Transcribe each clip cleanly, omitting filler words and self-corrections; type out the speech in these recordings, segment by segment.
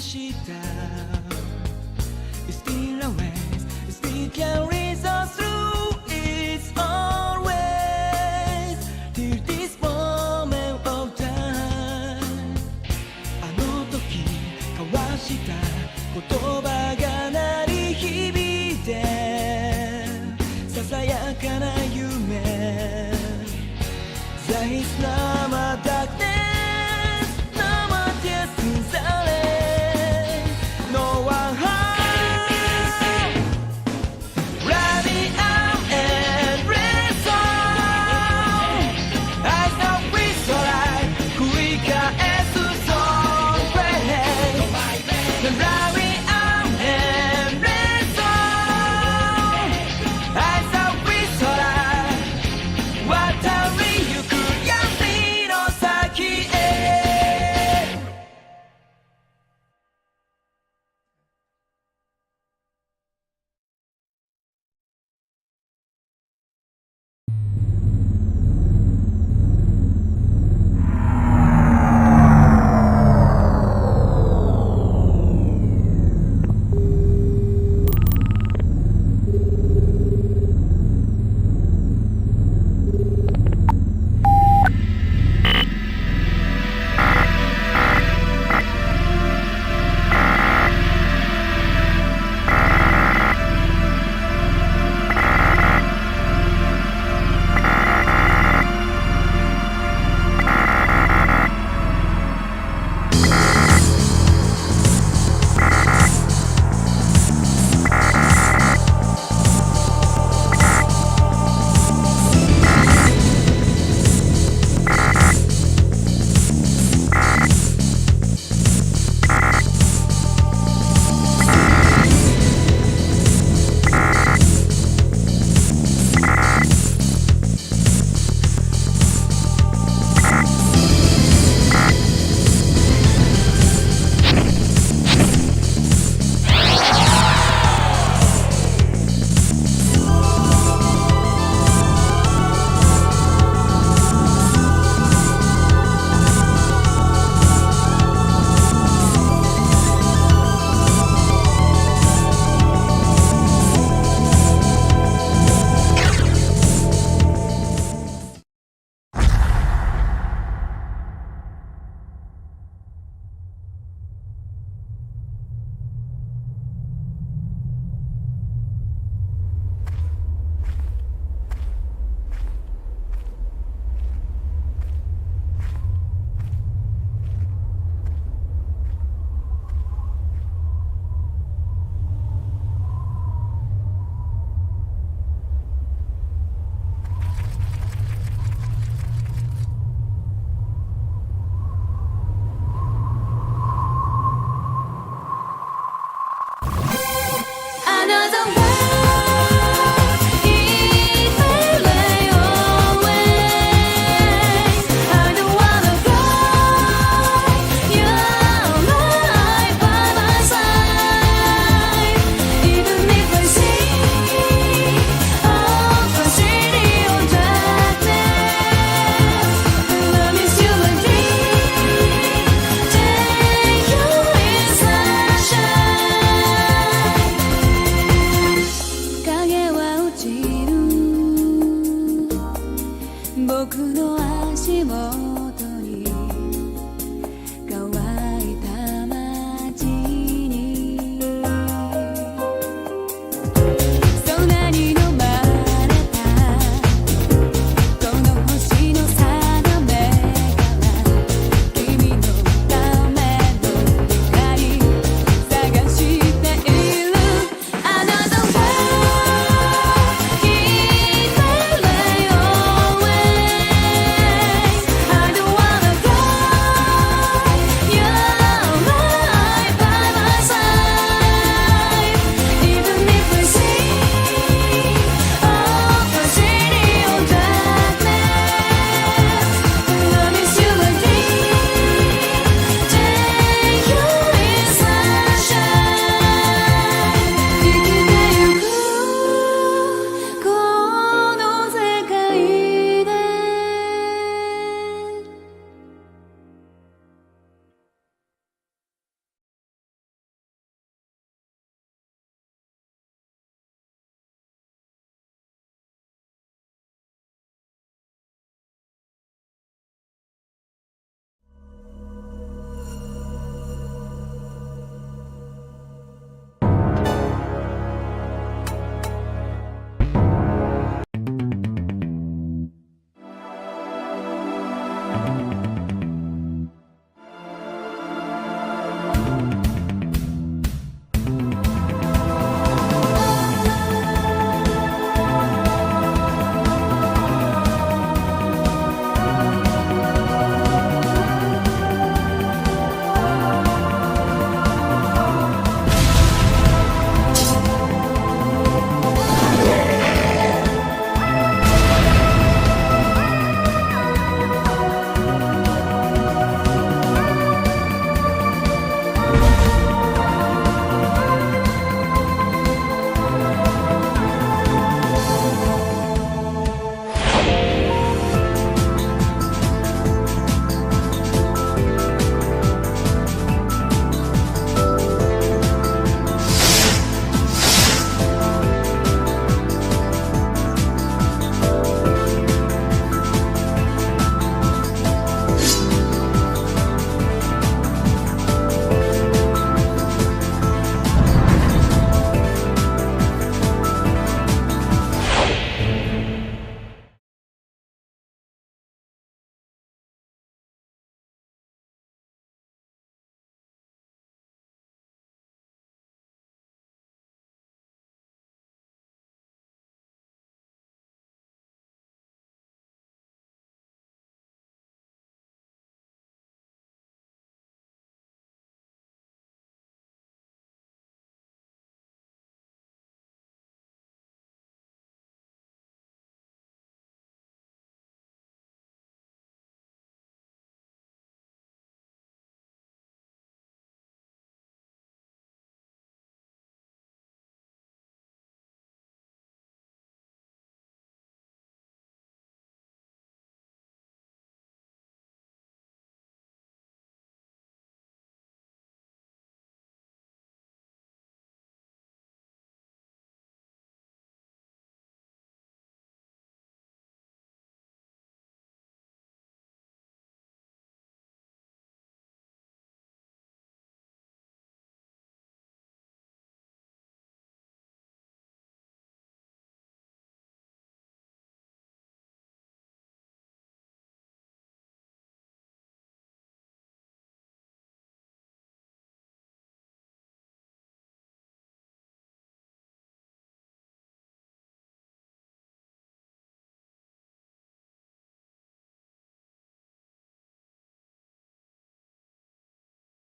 した You still always, you still carries us through. It's always till this moment of time. あの時交わした言葉が鳴り響いてささやかな夢 There is no more darkness, no more tears in silence. No one home. Running out and race on. I know it's alright. 繰り返すそのプレイ。Running out.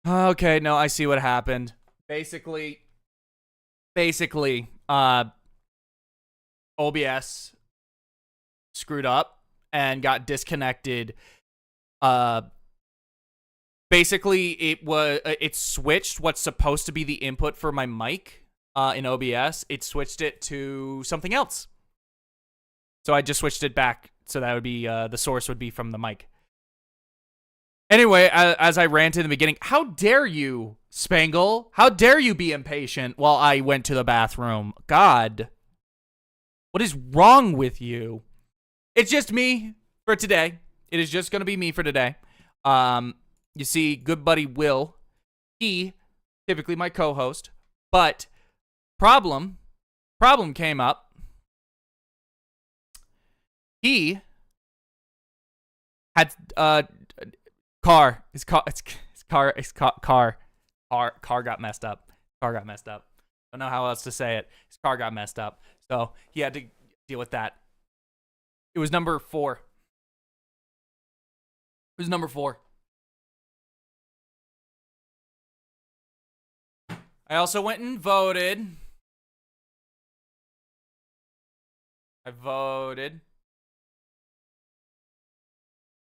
Okay, no, I see what happened. Basically, OBS screwed up and got disconnected. Basically, it switched what's supposed to be the input for my mic in OBS. It switched it to something else. So I just switched it back, so that would be the source would be from the mic. Anyway, as I ranted in the beginning, how dare you, Spangle? How dare you be impatient while I went to the bathroom? God. What is wrong with you? It's just me for today. It is just going to be me for today. You see, good buddy Will, he, typically my co-host, but problem came up. He had, car got messed up. Don't know how else to say it. His car got messed up. So he had to deal with that. It was number 4. I also went and voted.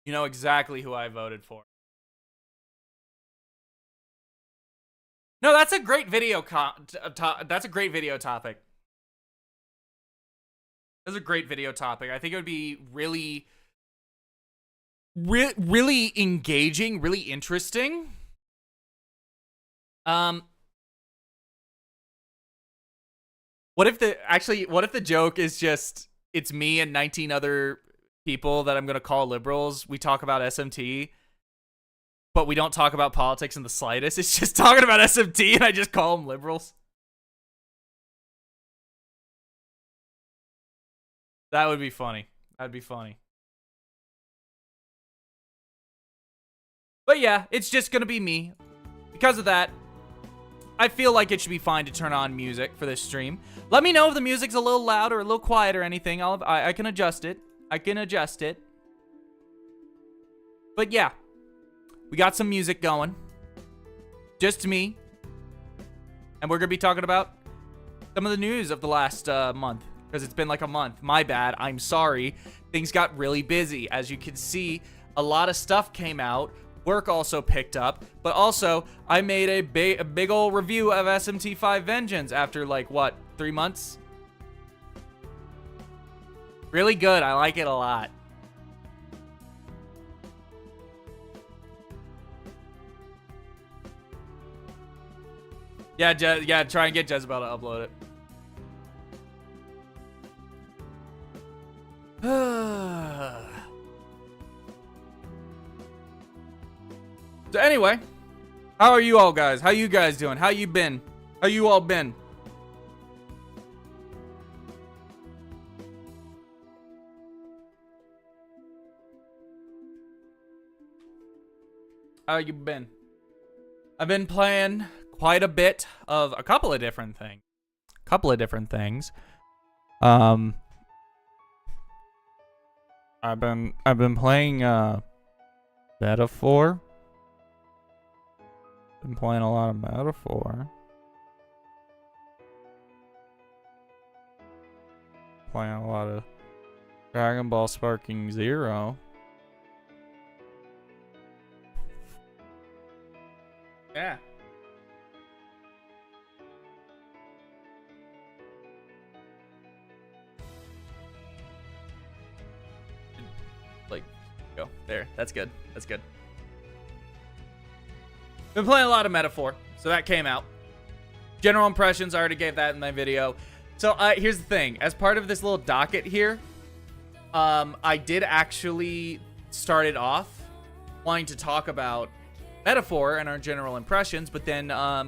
You know exactly who I voted for. No, that's a great video that's a great video topic. That's a great video topic. I think it would be really engaging, really interesting. What if the joke is just it's me and 19 other people that I'm going to call liberals. We talk about SMT, but we don't talk about politics in the slightest. It's just talking about SMT and I just call them liberals. That would be funny. That'd be funny. But yeah, it's just going to be me. because of that, I feel like it should be fine to turn on music for this stream. Let me know if the music's a little loud or a little quiet or anything. I can adjust it. I can adjust it. But yeah, we got some music going. Just me. And we're going to be talking about some of the news of the last month. Because it's been like a month. My bad. I'm sorry. Things got really busy. As you can see, a lot of stuff came out. Work also picked up. But also, I made a big old review of SMT5 Vengeance after like, what, 3 months? Really good. I like it a lot. Yeah, try and get Jezebel to upload it. So anyway, how are you all guys? How you guys doing? How you been? How you all been? How you been? I've been playing quite a bit of a couple of different things. I've been playing Metaphor. Been playing a lot of Metaphor. Playing a lot of Dragon Ball Sparking Zero. Yeah. Like, go there. That's good. That's good. Been playing a lot of Metaphor, so that came out. General impressions, I already gave that in my video. So here's the thing. As part of this little docket here, I did actually start it off wanting to talk about Metaphor and our general impressions, but then,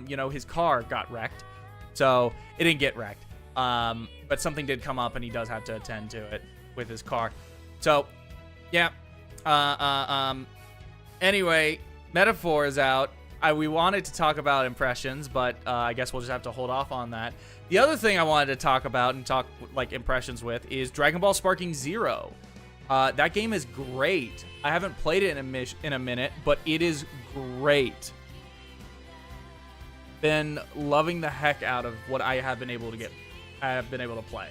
you know, his car got wrecked. So it didn't get wrecked. But something did come up and he does have to attend to it with his car. So, yeah. Anyway, Metaphor is out. We wanted to talk about impressions, but I guess we'll just have to hold off on that. The other thing I wanted to talk about and talk like impressions with is Dragon Ball Sparking Zero. That game is great. I haven't played it in a minute, but it is great. Been loving the heck out of what I have been able to play.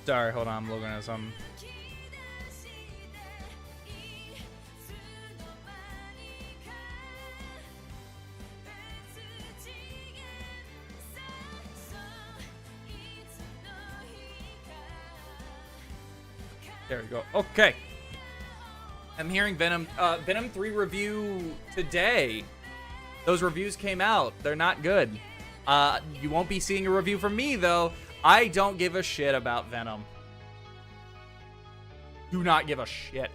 Sorry, hold on, I'm looking at something. There we go. Okay. I'm hearing Venom 3 review today. Those reviews came out. They're not good. You won't be seeing a review from me, though. I don't give a shit about Venom. Do not give a shit.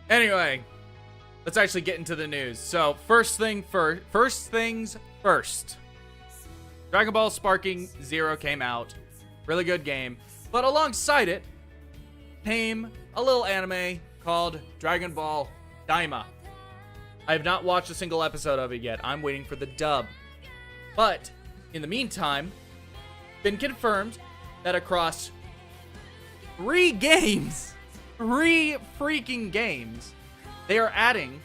Anyway, let's actually get into the news. So, first things first. Dragon Ball Sparking Zero came out. Really good game. But alongside it came a little anime called Dragon Ball Daima. I have not watched a single episode of it yet. I'm waiting for the dub. But, in the meantime, been confirmed that across 3 games, 3 freaking games, they are adding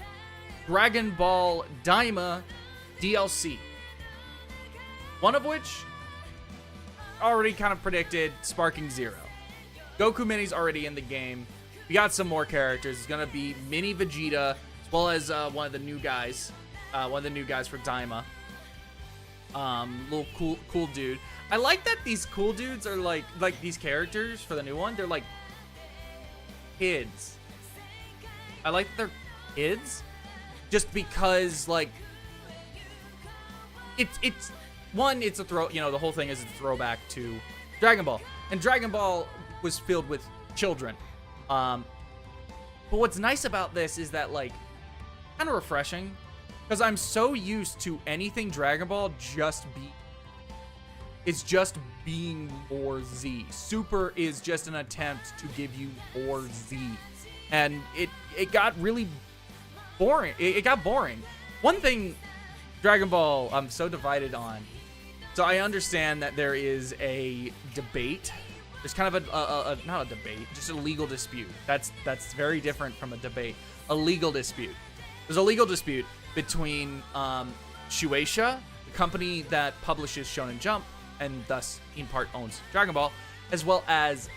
Dragon Ball Daima DLC. One of which already kind of predicted Sparking Zero. Goku Mini's already in the game. We got some more characters. It's gonna be Mini Vegeta, as well as one of the new guys for Daima. Little cool dude. I like that these cool dudes are like these characters for the new one. They're like kids. I like that they're kids, just because like it's a throw. You know, the whole thing is a throwback to Dragon Ball, and Dragon Ball was filled with children. But what's nice about this is that like kind of refreshing. Because I'm so used to anything Dragon Ball just be is just being more Z. Super is just an attempt to give you more Z. And it got really boring. It got boring. One thing Dragon Ball I'm so divided on. So I understand that there is a debate. There's kind of a not a debate, just a legal dispute. That's very different from a debate. A legal dispute. There's a legal dispute between Shueisha, the company that publishes Shonen Jump and thus in part owns Dragon Ball, as well as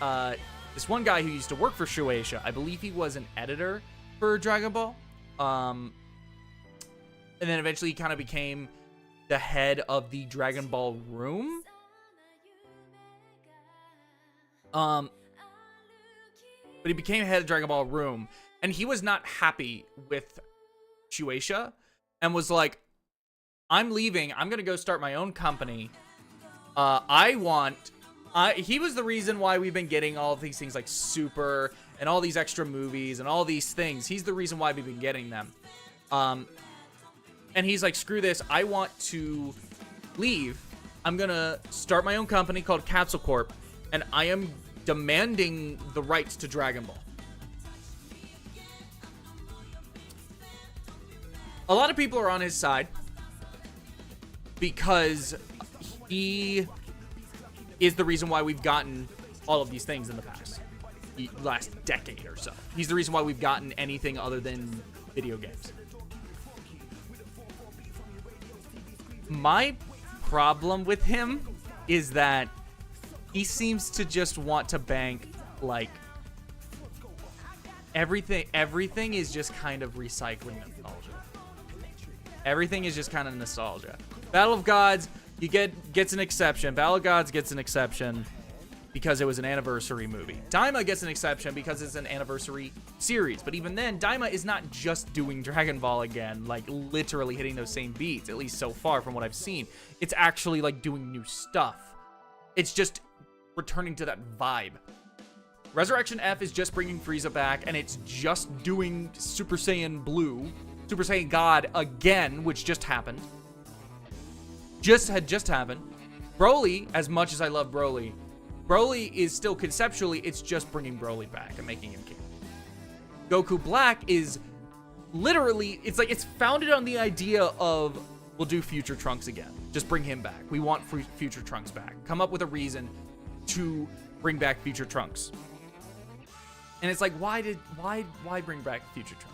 this one guy who used to work for Shueisha. I believe he was an editor for Dragon Ball. And then eventually he kind of became the head of the Dragon Ball room. But he became head of Dragon Ball room, and he was not happy with Shueisha and was like, I'm leaving. I'm going to go start my own company. He was the reason why we've been getting all of these things like Super and all these extra movies and all these things. He's the reason why we've been getting them. And he's like, screw this. I want to leave. I'm going to start my own company called Capsule Corp, and I am demanding the rights to Dragon Ball. A lot of people are on his side because he is the reason why we've gotten all of these things in the past, the last decade or so. He's the reason why we've gotten anything other than video games. My problem with him is that he seems to just want to bank like everything is just kind of recycling nostalgia. Everything is just kind of nostalgia. Battle of Gods, gets an exception. Battle of Gods gets an exception because it was an anniversary movie. Daima gets an exception because it's an anniversary series. But even then, Daima is not just doing Dragon Ball again, like literally hitting those same beats, at least so far from what I've seen. It's actually like doing new stuff. It's just returning to that vibe. Resurrection F is just bringing Frieza back, and it's just doing Super Saiyan Blue, Super Saiyan God again, which just happened. Just happened. Broly, as much as I love Broly is still conceptually, it's just bringing Broly back and making him king. Goku Black is literally, it's like it's founded on the idea of we'll do Future Trunks again. Just bring him back. We want Future Trunks back. Come up with a reason to bring back Future Trunks. And it's like, why bring back Future Trunks?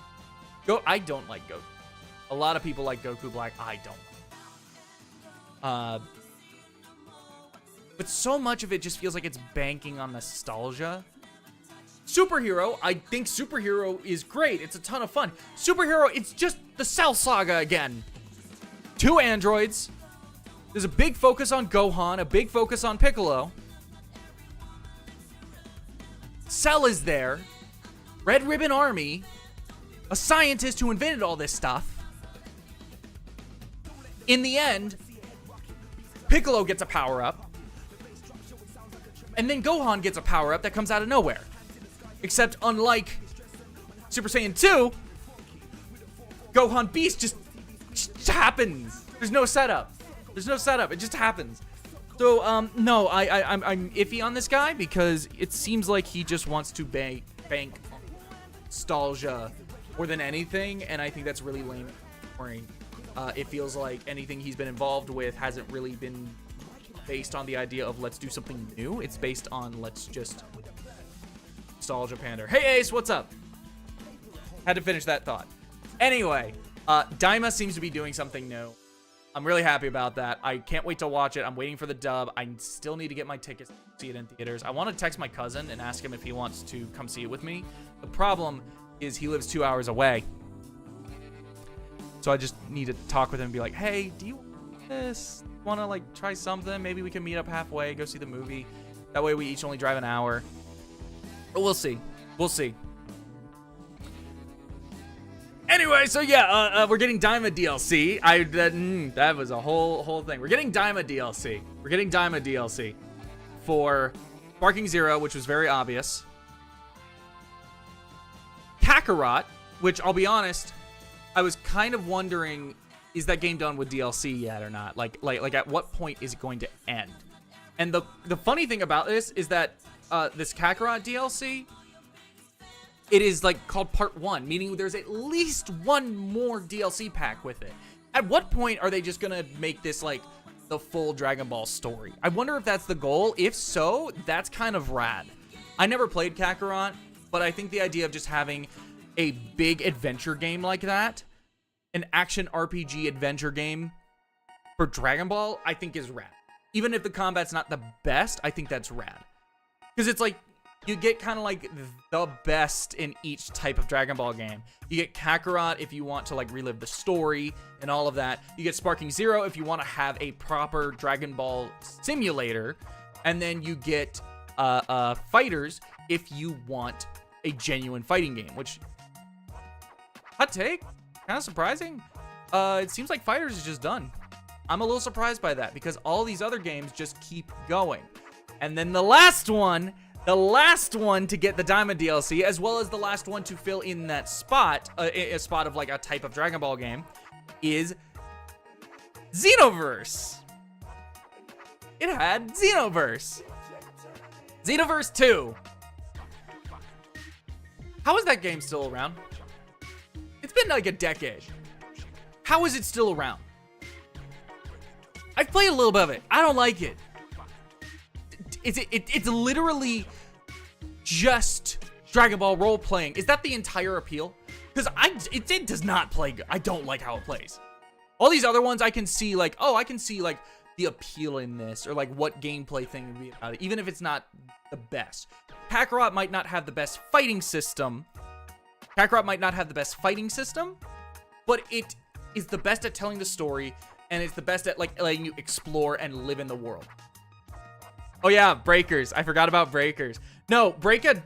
I don't like Goku. A lot of people like Goku Black. I don't. But so much of it just feels like it's banking on nostalgia. Superhero, I think Superhero is great. It's a ton of fun. Superhero, it's just the Cell Saga again. 2 androids. There's a big focus on Gohan, a big focus on Piccolo. Cell is there. Red Ribbon Army. A scientist who invented all this stuff. In the end, Piccolo gets a power-up. And then Gohan gets a power-up that comes out of nowhere. Except unlike Super Saiyan 2, Gohan Beast just happens. There's no setup. It just happens. So, no, I'm iffy on this guy because it seems like he just wants to bank nostalgia more than anything, and I think that's really lame and boring. It feels like anything he's been involved with hasn't really been based on the idea of let's do something new. It's based on let's just nostalgia pander. Hey Ace, what's up? Had to finish that thought. Anyway, Daima seems to be doing something new. I'm really happy about that. I can't wait to watch it. I'm waiting for the dub. I still need to get my tickets to see it in theaters. I want to text my cousin and ask him if he wants to come see it with me. The problem is he lives 2 hours away. So I just need to talk with him and be like, hey, do you want this? Want to like try something? Maybe we can meet up halfway, go see the movie. That way we each only drive an hour. But we'll see. We'll see. Anyway, so yeah, we're getting Daima DLC. That was a whole thing. We're getting Daima DLC. We're getting Daima DLC for Sparking Zero, which was very obvious. Kakarot, which I'll be honest, I was kind of wondering, is that game done with DLC yet or not? Like at what point is it going to end? And the funny thing about this is that this Kakarot DLC, it is like called Part 1, meaning there's at least one more DLC pack with it. At what point are they just gonna make this like the full Dragon Ball story? I wonder if that's the goal. If so, that's kind of rad. I never played Kakarot, but I think the idea of just having a big adventure game like that, an action RPG adventure game for Dragon Ball, I think is rad. Even if the combat's not the best, I think that's rad. Because it's like, you get kind of like the best in each type of Dragon Ball game. You get Kakarot if you want to like relive the story and all of that. You get Sparking Zero if you want to have a proper Dragon Ball simulator. And then you get Fighters if you want a genuine fighting game, which, hot take, kind of surprising. It seems like Fighters is just done. I'm a little surprised by that because all these other games just keep going. And then the last one to get the Diamond DLC, as well as the last one to fill in that spot, a spot of like a type of Dragon Ball game, is Xenoverse. It had Xenoverse. Xenoverse 2. How is that game still around? It's been like a decade. How is it still around? I've played a little bit of it. I don't like it. It's literally just Dragon Ball role playing. Is that the entire appeal? Because it does not play good. I don't like how it plays. All these other ones I can see like, oh, I can see like the appeal in this, or like what gameplay thing would be about it, even if it's not the best. Kakarot might not have the best fighting system. But it is the best at telling the story, and it's the best at like letting you explore and live in the world. Oh yeah, Breakers. I forgot about Breakers. No, Breakers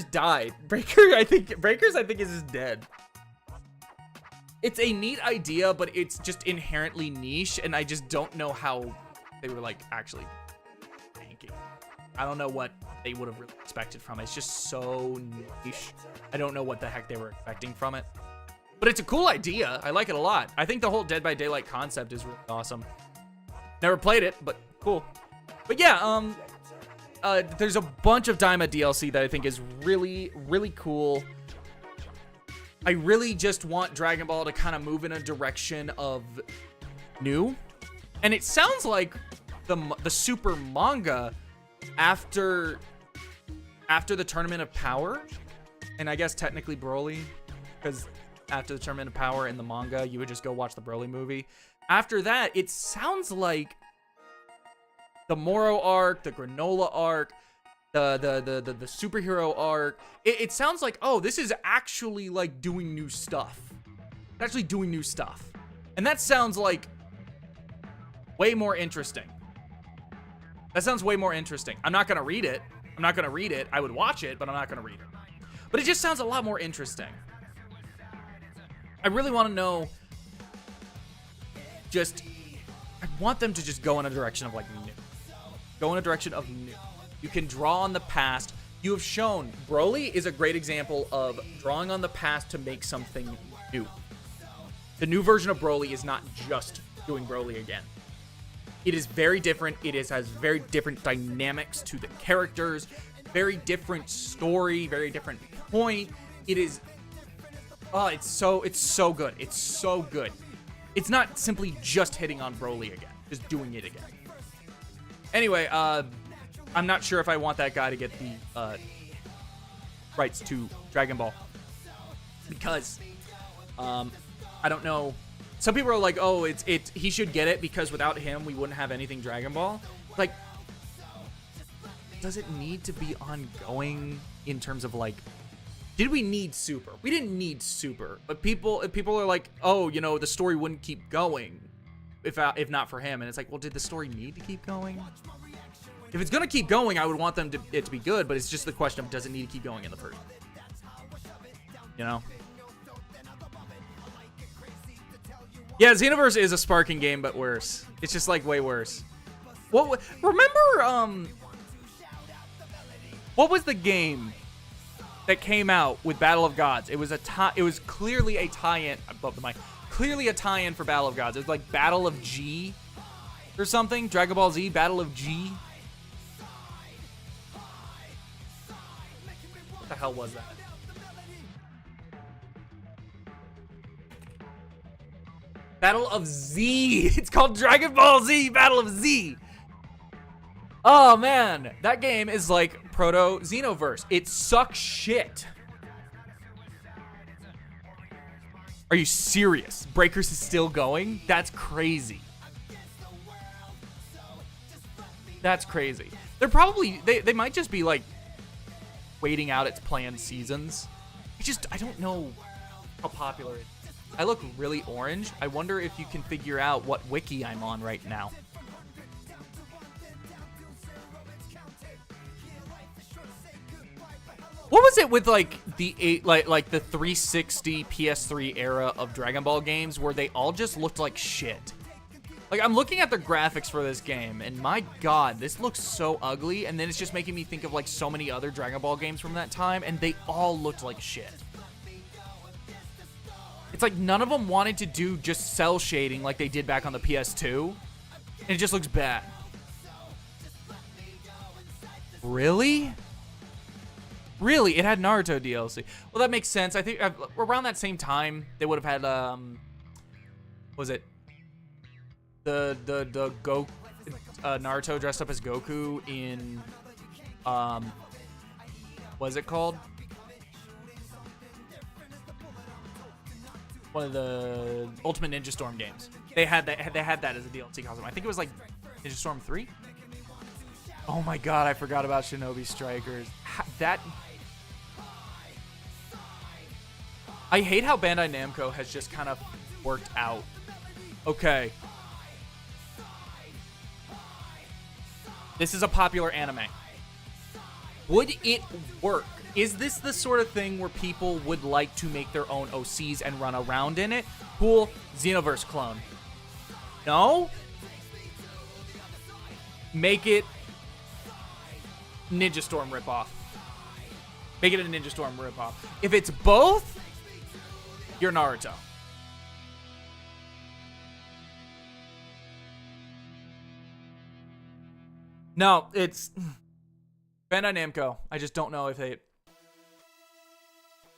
died. Breakers I think is just dead. It's a neat idea, but it's just inherently niche, and I just don't know how they were like actually tanking. I don't know what they would have really expected from it. It's just so niche. I don't know what the heck they were expecting from it. But it's a cool idea. I like it a lot. I think the whole Dead by Daylight concept is really awesome. Never played it, but cool. But yeah, there's a bunch of Daima DLC that I think is really, really cool. I really just want Dragon Ball to kind of move in a direction of new. And it sounds like the Super manga after the Tournament of Power, and I guess technically Broly, because after the Tournament of Power in the manga, you would just go watch the Broly movie. After that, it sounds like the Moro arc, the Granola arc, the superhero arc. It sounds like, oh, this is actually like doing new stuff. It's actually doing new stuff. And that sounds like way more interesting. That sounds way more interesting. I'm not going to read it. I would watch it, but I'm not going to read it. But it just sounds a lot more interesting. I really want to know, I want them to just go in a direction of like new. Go in a direction of new. You can draw on the past. You have shown Broly is a great example of drawing on the past to make something new. The new version of Broly is not just doing Broly again. It is very different. Has very different dynamics to the characters, very different story, very different point. It is, oh, it's so good. It's so good. It's not simply just hitting on Broly again, just doing it again. Anyway, I'm not sure if I want that guy to get the rights to Dragon Ball, because I don't know. Some people are like, oh, he should get it because without him we wouldn't have anything Dragon Ball. Like, does it need to be ongoing in terms of like, did we need Super? We didn't need Super, but people are like, oh, you know, the story wouldn't keep going if not for him. And it's like, well, did the story need to keep going? If it's gonna keep going, I would want it to be good, but it's just the question of, does it need to keep going in the first place? You know? Yeah, Xenoverse is a sparking game, but worse. It's just like way worse. Remember, what was the game that came out with Battle of Gods? It was clearly a tie-in above the mic. Clearly a tie-in for Battle of Gods. It was like Battle of G or something. Dragon Ball Z Battle of G. What the hell was that? Battle of Z. It's called Dragon Ball Z Battle of Z. Oh man, that game is like proto Xenoverse. It sucks shit. Are you serious? Breakers is still going? That's crazy. That's crazy. They're probably, they might just be like waiting out its planned seasons. I don't know how popular it is. I look really orange. I wonder if you can figure out what wiki I'm on right now. What was it with like the the 360 PS3 era of Dragon Ball games where they all just looked like shit? Like, I'm looking at the graphics for this game, and my god, this looks so ugly, and then it's just making me think of like so many other Dragon Ball games from that time, and they all looked like shit. It's like none of them wanted to do just cell shading like they did back on the PS2, and it just looks bad. Really? Really? It had Naruto DLC. Well, that makes sense. I think around that same time, they would have had, what was it? The Naruto dressed up as Goku in, what was it called? One of the Ultimate Ninja Storm games. They had that as a DLC costume. I think it was like Ninja Storm 3. Oh my god, I forgot about Shinobi Strikers. I hate how Bandai Namco has just kind of worked out. Okay. This is a popular anime. Would it work? Is this the sort of thing where people would like to make their own OCs and run around in it? Cool. Xenoverse clone. No? Make it Ninja Storm ripoff. Make it a Ninja Storm ripoff. If it's both, you're Naruto. No, it's Bandai Namco. I just don't know if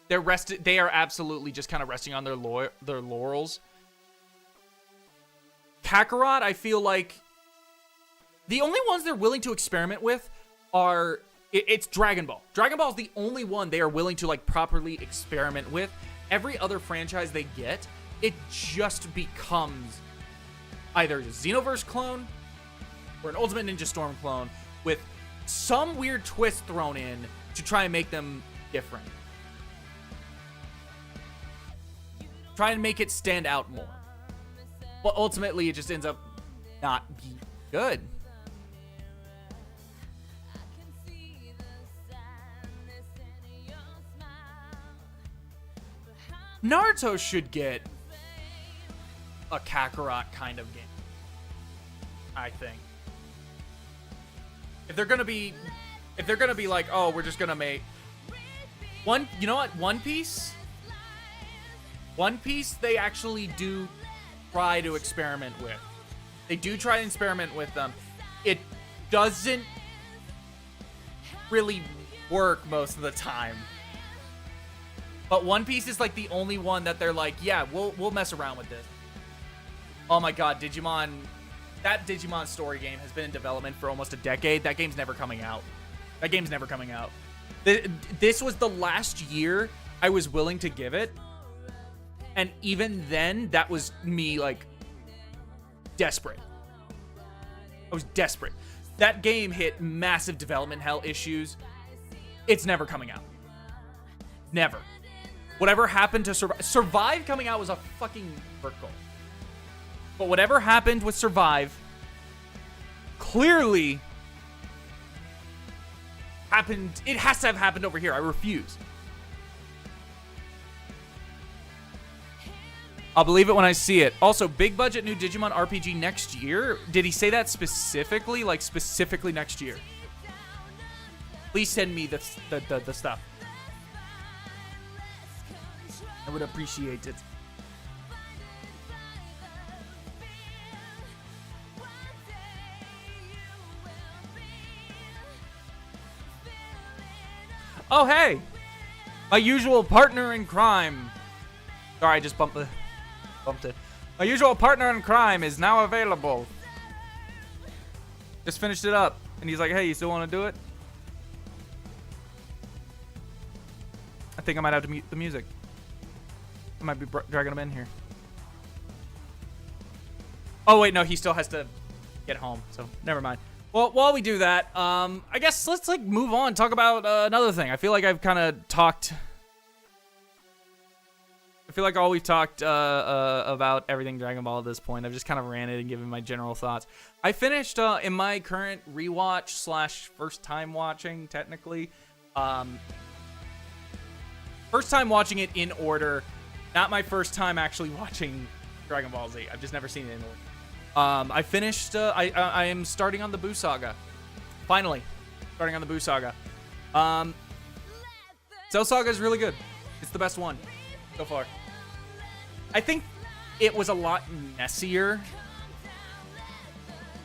they are absolutely just kind of resting on their laurels. Kakarot, I feel like the only ones they're willing to experiment with are it's Dragon Ball. Dragon Ball is the only one they are willing to like properly experiment with. Every other franchise they get, it just becomes either a Xenoverse clone or an Ultimate Ninja Storm clone with some weird twist thrown in to try and make them different. Try and make it stand out more. But ultimately, it just ends up not being good. Naruto should get a Kakarot kind of game, I think. If they're gonna be like, oh, we're just gonna make one, you know what? One Piece, they actually do try to experiment with. They do try to experiment with them. It doesn't really work most of the time. But One Piece is like the only one that they're like, yeah, we'll mess around with this. Oh my god, Digimon. That Digimon story game has been in development for almost a decade. That game's never coming out. That game's never coming out. This was the last year I was willing to give it. And even then, that was me, like, desperate. I was desperate. That game hit massive development hell issues. It's never coming out. Never. Whatever happened to Survive coming out was a fucking miracle. But whatever happened with Survive clearly happened. It has to have happened over here. I refuse. I'll believe it when I see it. Also, big budget new Digimon RPG next year. Did he say that specifically? Like, specifically next year? Please send me the stuff. I would appreciate it. Oh, hey! My usual partner in crime. Sorry, I just bumped it. My usual partner in crime is now available. Just finished it up. And he's like, hey, you still want to do it? I think I might have to mute the music. I might be dragging him in here. Oh, wait, no, he still has to get home, so never mind. Well, while we do that, I guess let's, like, move on, talk about another thing. I feel like I've kind of talked... I feel like all we've talked about everything Dragon Ball at this point. I've just kind of ranted and given my general thoughts. I finished, in my current rewatch slash first time watching, technically, first time watching it in order, not my first time actually watching Dragon Ball Z. I've just never seen it in order. I finished, I am starting on the Buu Saga. Finally, starting on the Buu Saga. Cell Saga is really good. It's the best one so far. I think it was a lot messier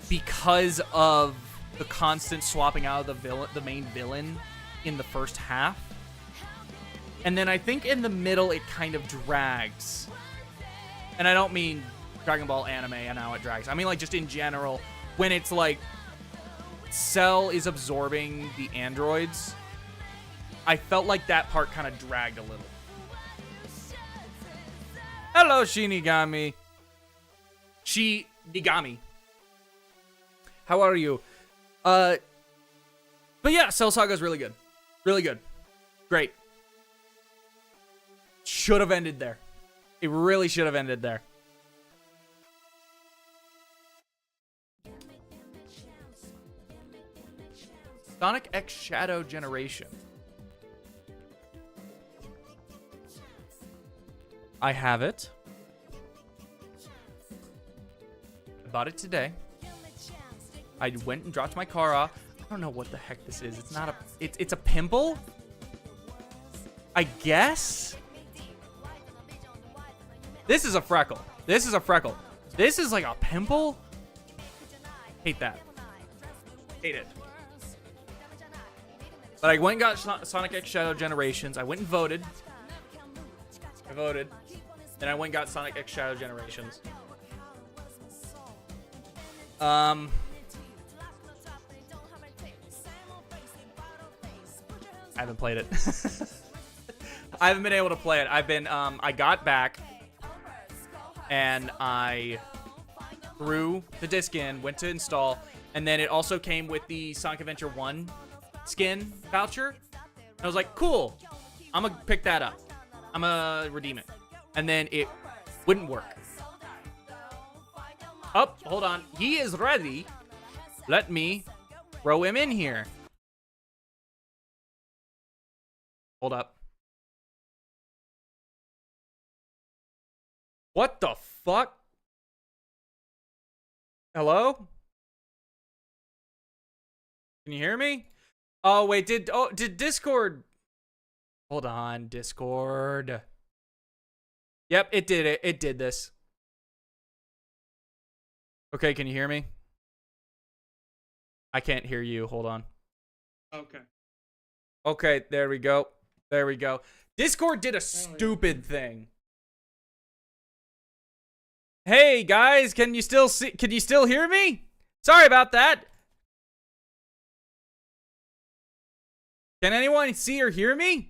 because of the constant swapping out of the main villain in the first half. And then I think in the middle it kind of drags. And I don't mean Dragon Ball anime and how it drags. I mean like just in general, when it's like Cell is absorbing the androids, I felt like that part kind of dragged a little. Hello, Shinigami. Shinigami. How are you? But yeah, Cell Saga is really good. Really good. Great. Should have ended there. It really should have ended there. Sonic X Shadow Generation. I have it. I bought it today. I went and dropped my car off. I don't know what the heck this is. It's not a... It's a pimple? I guess? This is a freckle. This is a freckle. This is like a pimple? Hate that. Hate it. But I went and got Sonic X Shadow Generations. I went and voted. I voted. Then I went and got Sonic X Shadow Generations. I haven't played it. I haven't been able to play it. I've been, I got back and I threw the disc in, went to install, and then it also came with the Sonic Adventure 1 skin voucher. And I was like, cool, I'm gonna pick that up. I'm gonna redeem it. And then it wouldn't work. Oh, hold on. He is ready. Let me throw him in here. Hold up. What the fuck? Hello? Can you hear me? Oh, wait, did Discord... Hold on, Discord. Yep, it did it. It did this. Okay, can you hear me? I can't hear you. Hold on. Okay. Okay, there we go. There we go. Discord did a stupid thing. Hey guys, can you still hear me? Sorry about that. Can anyone see or hear me?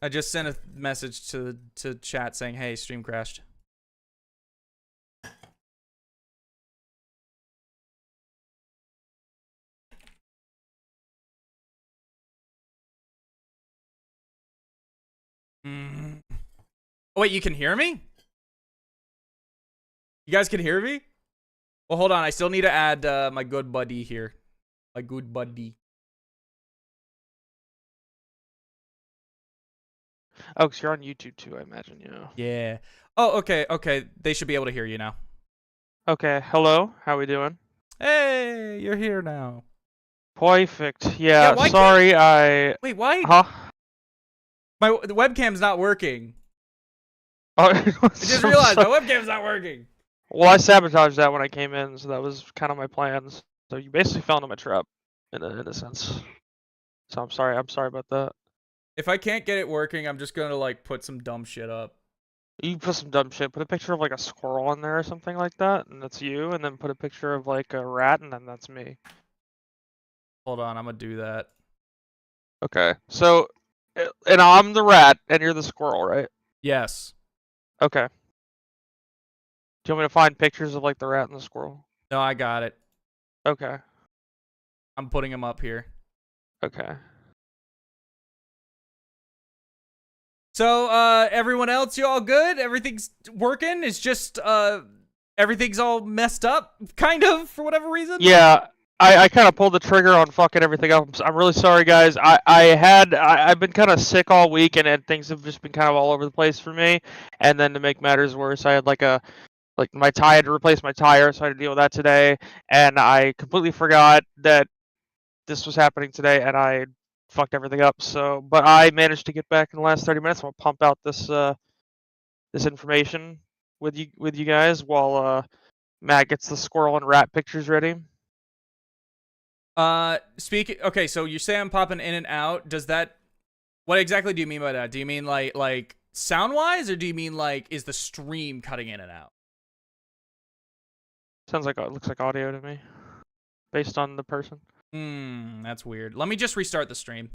I just sent a message to chat saying, "Hey, stream crashed." Oh, wait, you can hear me? You guys can hear me? Well, hold on. I still need to add my good buddy here. My good buddy. Oh, because you're on YouTube too, I imagine, yeah. Yeah. Oh, okay, okay. They should be able to hear you now. Okay, hello. How we doing? Hey, you're here now. Perfect. Yeah, why sorry, Wait, why? Huh? The webcam's not working. Oh, I just realized my webcam's not working. Well, I sabotaged that when I came in, so that was kind of my plans. So you basically fell into my trap, in a sense. So I'm sorry. I'm sorry about that. If I can't get it working, I'm just gonna like put some dumb shit up. You put some dumb shit. Put a picture of like a squirrel in there or something like that, and that's you. And then put a picture of like a rat, and then that's me. Hold on, I'm gonna do that. Okay. So, and I'm the rat, and you're the squirrel, right? Yes. Okay. Do you want me to find pictures of like the rat and the squirrel? No, I got it. Okay. I'm putting them up here. Okay. So, everyone else, you all good? Everything's working? It's just, everything's all messed up, kind of, for whatever reason? Yeah, I kind of pulled the trigger on fucking everything up. I'm really sorry, guys. I've been kind of sick all week, and things have just been kind of all over the place for me. And then to make matters worse, I had like my tire, I had to replace my tire, so I had to deal with that today. And I completely forgot that this was happening today, and I fucked everything up. So, but I managed to get back in the last 30 minutes. I'm gonna pump out this information with you guys while Matt gets the squirrel and rat pictures ready. Okay, so you say I'm popping in and out. What exactly do you mean by that? Do you mean like sound-wise, or do you mean like, is the stream cutting in and out? Sounds like it looks like audio to me, based on the person. That's weird. Let me just restart the stream.